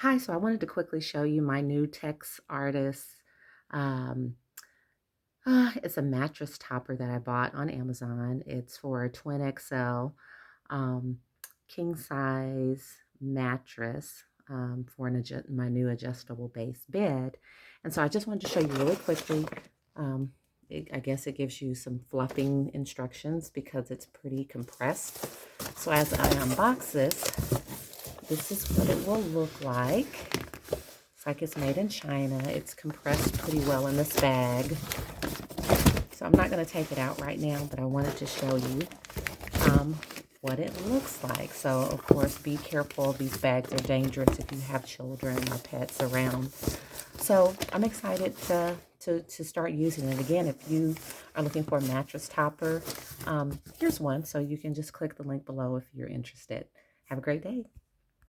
Hi, so I wanted to quickly show you my new TEXARTIST. Um, it's a mattress topper that I bought on Amazon. It's for a twin XL um, king size mattress for my new adjustable base bed. And so I just wanted to show you really quickly. Um, I guess it gives you some fluffing instructions because it's pretty compressed. So as I unbox this is what it will look like. Looks like it's made in China. It's compressed pretty well in this bag. So I'm not going to take it out right now, but I wanted to show you what it looks like. So, of course, be careful. These bags are dangerous if you have children or pets around. So I'm excited to start using it. Again, if you are looking for a mattress topper, here's one. So you can just click the link below if you're interested. Have a great day.